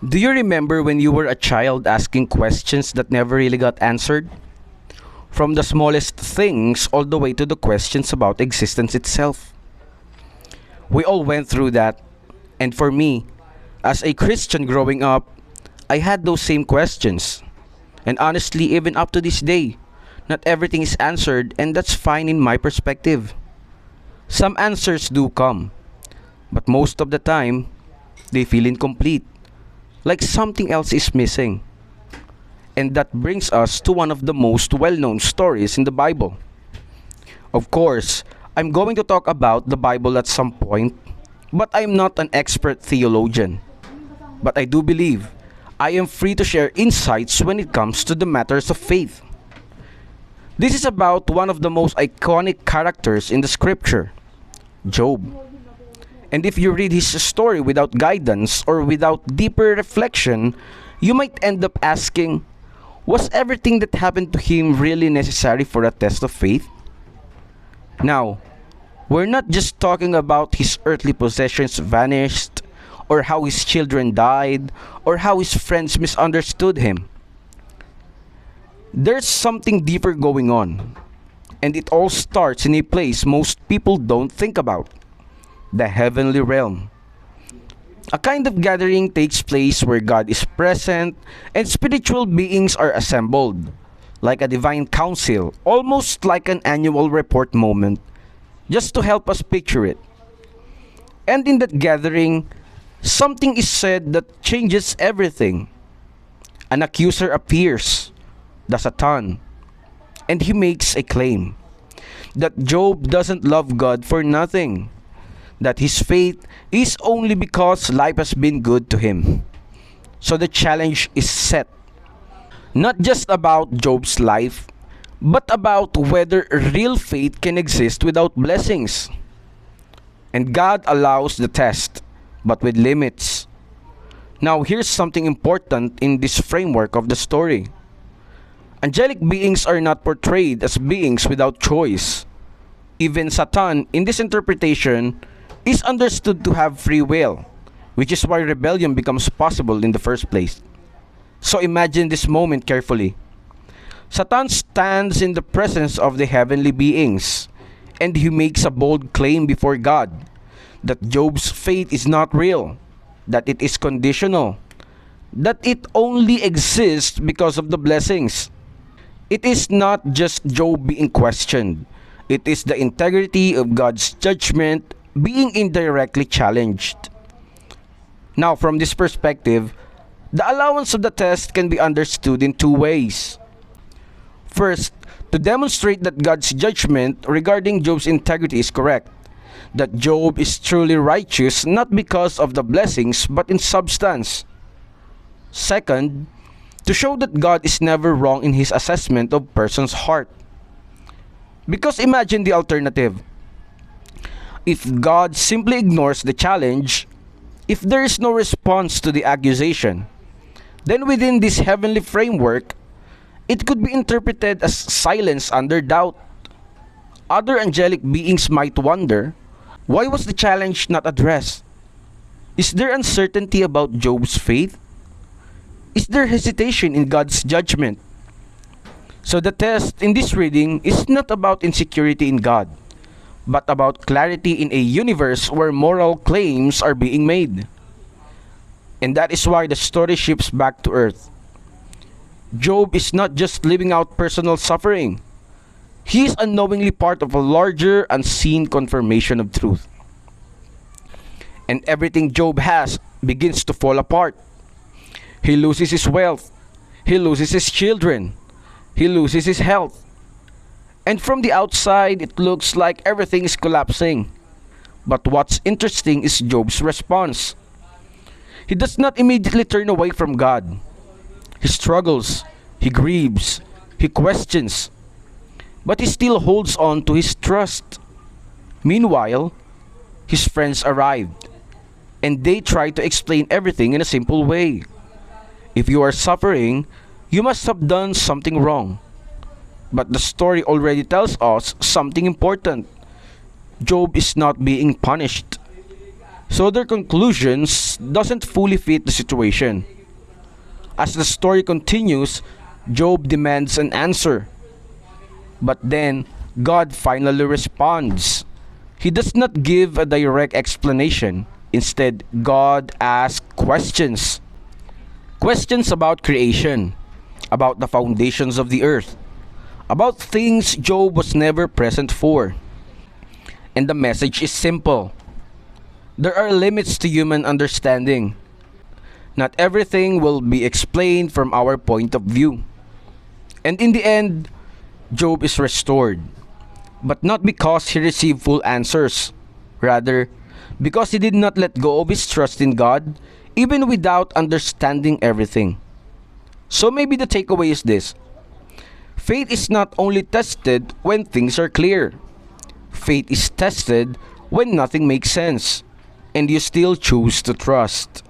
Do you remember when you were a child asking questions that never really got answered? From the smallest things all the way to the questions about existence itself. We all went through that, and for me, as a Christian growing up, I had those same questions. And honestly, even up to this day, not everything is answered, and that's fine in my perspective. Some answers do come, but most of the time, they feel incomplete, like something else is missing. And that brings us to one of the most well known stories in the Bible. Of course, I'm going to talk about the Bible at some point, but I'm not an expert theologian. But I do believe I am free to share insights when it comes to the matters of faith. This is about one of the most iconic characters in the scripture, Job. And if you read his story without guidance or without deeper reflection, you might end up asking, was everything that happened to him really necessary for a test of faith? Now, we're not just talking about his earthly possessions vanished, or how his children died, or how his friends misunderstood him. There's something deeper going on, and it all starts in a place most people don't think about, the heavenly realm. A kind of gathering takes place where God is present and spiritual beings are assembled, like a divine council, almost like an annual report moment, just to help us picture it. And in that gathering, something is said that changes everything. An accuser appears, the Satan, and he makes a claim that Job doesn't love God for nothing, that his faith is only because life has been good to him. So the challenge is set, not just about Job's life, but about whether real faith can exist without blessings. And God allows the test, but with limits. Now, here's something important in this framework of the story. Angelic beings are not portrayed as beings without choice. Even Satan, in this interpretation, is understood to have free will, which is why rebellion becomes possible in the first place. So imagine this moment carefully. Satan stands in the presence of the heavenly beings, and he makes a bold claim before God that Job's faith is not real, that it is conditional, that it only exists because of the blessings. It is not just Job being questioned, it is the integrity of God's judgment being indirectly challenged. Now, from this perspective, the allowance of the test can be understood in two ways. First, to demonstrate that God's judgment regarding Job's integrity is correct, that Job is truly righteous not because of the blessings but in substance. Second, to show that God is never wrong in his assessment of person's heart. Because imagine the alternative. If God simply ignores the challenge, if there is no response to the accusation, then within this heavenly framework, it could be interpreted as silence under doubt. Other angelic beings might wonder, why was the challenge not addressed? Is there uncertainty about Job's faith? Is there hesitation in God's judgment? So the test in this reading is not about insecurity in God, but about clarity in a universe where moral claims are being made. And that is why the story shifts back to earth. Job is not just living out personal suffering. He is unknowingly part of a larger, unseen confirmation of truth. And everything Job has begins to fall apart. He loses his wealth. He loses his children. He loses his health. And from the outside, it looks like everything is collapsing. But what's interesting is Job's response. He does not immediately turn away from God. He struggles, he grieves, he questions, but he still holds on to his trust. Meanwhile, his friends arrived, and they try to explain everything in a simple way. If you are suffering, you must have done something wrong. But the story already tells us something important. Job is not being punished. So their conclusions doesn't fully fit the situation. As the story continues, Job demands an answer. But then, God finally responds. He does not give a direct explanation. Instead, God asks questions. Questions about creation, about the foundations of the earth, about things Job was never present for. And the message is simple. There are limits to human understanding. Not everything will be explained from our point of view. And in the end, Job is restored. But not because he received full answers. Rather, because he did not let go of his trust in God, even without understanding everything. So maybe the takeaway is this. Faith is not only tested when things are clear. Faith is tested when nothing makes sense, and you still choose to trust.